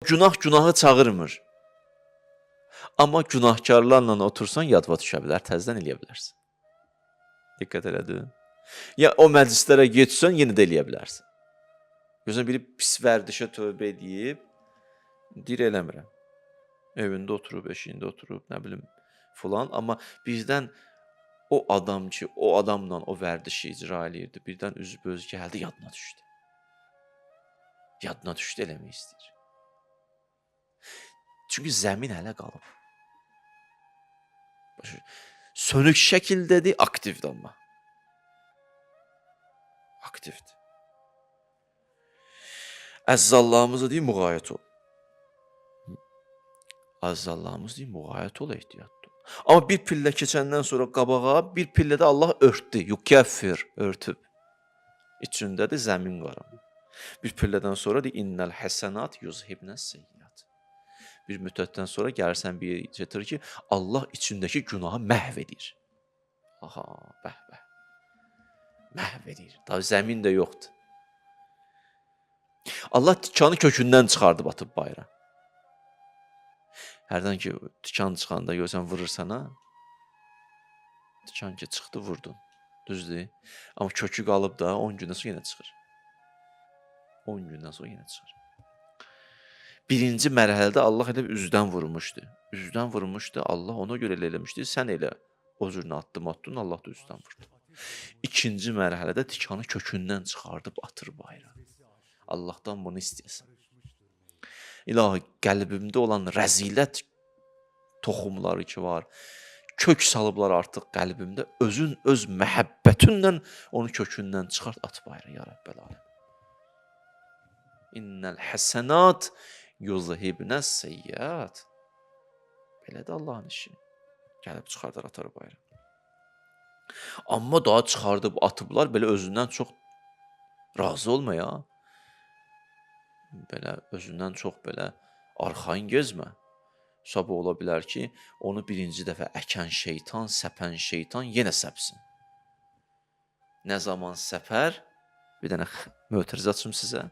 günahı çağırmır. Amma günahkarlarla otursan yadva düşə bilər, təzədən eləyə bilərsən. Diqqət elədin. Ya o məclislərə getsən, yenə də eləyə bilərsən. Gözən biri pis vərdişə tövbə edib, deyir eləmirəm. Evində oturub, eşiyində oturub, nə bilim filan. Amma bizdən o adam ki, o adamla o vərdişi icra eləyirdi, birdən üzböz gəldi, yadına düşdü. Yadına düşdü, eləmək istəyir. Çünki zəmin hələ qalıb. Sönük şəkildədir, aktivdir amma. Aktivdir. Əzzallahımızı deyim, müğayət ol. Əzzallahımız deyim, müğayət ol, ehtiyatlı. Amma bir pillə keçəndən sonra qabağa, bir pillədə Allah örtdü, yukəffir, örtüb. İçindədir zəmin qaranı. Bir pillədən sonra deyir, innəl həsənat yuzhibnəs seyyiat. Bir müddətdən sonra gəlirsən bir yer gətirir ki, Allah içindəki günahı məhv edir. Aha, bəh. Məhv edir. Tabi zəmin də yoxdur. Allah tikanı kökündən çıxardıb atıb bayra. Hərdən ki, tikan çıxanda görsən vurursan, ha? Tikan ki, çıxdı, vurdun. Düzdür. Amma kökü qalıb da 10 gündən sonra yenə çıxır. 10 gündən sonra yenə çıxır. Birinci mərhələdə Allah elə üzdən vurmuşdu. Üzdən vurmuşdu, Allah ona görə elə eləmişdi. Sən elə o cürünə attın, Allah da üzdən vurdu. İkinci mərhələdə tikanı kökündən çıxardıb atır bayra. Allahdan bunu istəyəsən. İlahi, qəlbimdə olan rəzilət toxumları ki var, kök salıblar artıq qəlbimdə, özün öz məhəbbətinlə onu kökündən çıxart, at bayra, ya Rəbbəl aləm. İnnəl həsənat yuzhibnəs seyyiat. Belədir Allahın işi. Gəlib çıxardar, atar bayra. Amma daha çıxardıb atıblar, belə özündən çox razı olma ya. Belə özündən çox belə arxayın gezmə. Sabah ola bilər ki, onu birinci dəfə əkən şeytan, səpən şeytan yenə səpsin. Nə zaman səpər, bir dənə mötərizə açım sizə.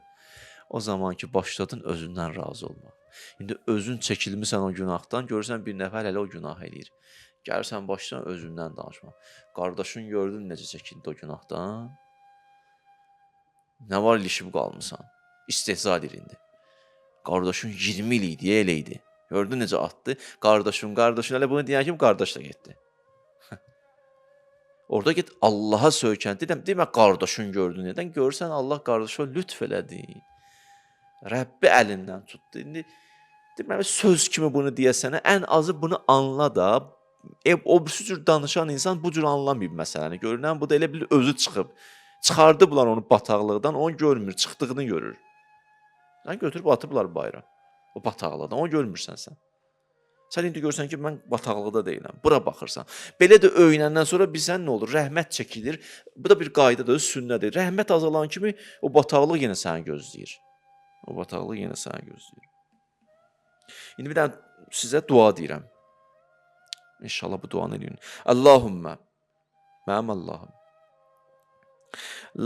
O zaman ki, başladın özündən razı olma. İndi özün çəkilmirsən o günahdan, görürsən bir nəfər hələ o günah eləyir. Gəlirsən başdan özündən danışma. Qardaşın gördün necə çəkildi o günahdan? Nə var ilişib qalmısan? İstehza edir indi. Qardaşın 20 il idi, elə idi. Gördün necə atdı? Qardaşın, hələ bunu deyən kim qardaşla getdi. Orada get Allaha söykəndi. Demə qardaşın gördün nədən? Görürsən Allah qardaşa lütf elədi. Rəbbi əlindən tutdu. İndi deməli söz kimi bunu deyəsənə, ən azı bunu anla da. O cür danışan insan bu cür anlamayıb məsələni. Görünən bu da elə bir özü çıxıb. Çıxardıblar onu bataqlıqdan, onu görmür, çıxdığını görür. Sən götürüb atıblar bayra. O bataqlıqdan, onu görmürsən sən. Sən indi görsən ki, mən bataqlıqda deyiləm. Bura baxırsan. Belə də öyrənəndən sonra bilsən nə olur? Rəhmət çəkilir. Bu da bir qaydadır, sünnədir. Rəhmət azalan kimi o bataqlıq yenə səni gözləyir. O bataqlıq yenə səni gözləyir. İndi bir dənə sizə dua deyirəm. İnşallah bu duanı eləyin. Allahümmə, mənim Allahım,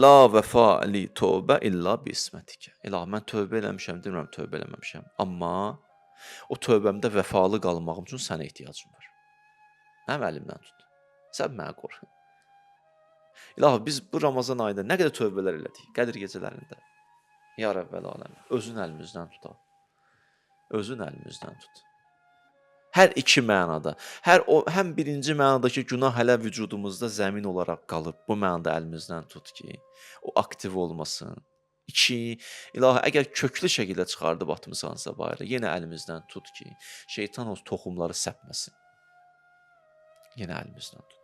la vəfa li tövbə illa bi ismətikə. İlahi, mən tövbə eləmişəm, demirəm tövbə eləməmişəm. Amma o tövbəmdə vəfalı qalmağım üçün sənə ehtiyacım var. Mənim əlimdən tut. Sən mənə qoru. İlahi, biz bu Ramazan ayında nə qədər tövbələr elədik? Qədir gecələrində. Ya Rəbbəl aləm, özün əlimizdən tutal. Özün əlimizdən tut. Hər iki mənada, həm birinci mənadakı günah hələ vücudumuzda zəmin olaraq qalıb, bu mənada əlimizdən tut ki, o aktiv olmasın. İki, İlahi, əgər köklü şəkildə çıxardıb atmısansa bayra, yenə əlimizdən tut ki, şeytan o toxumları səpməsin. Yenə əlimizdən tut.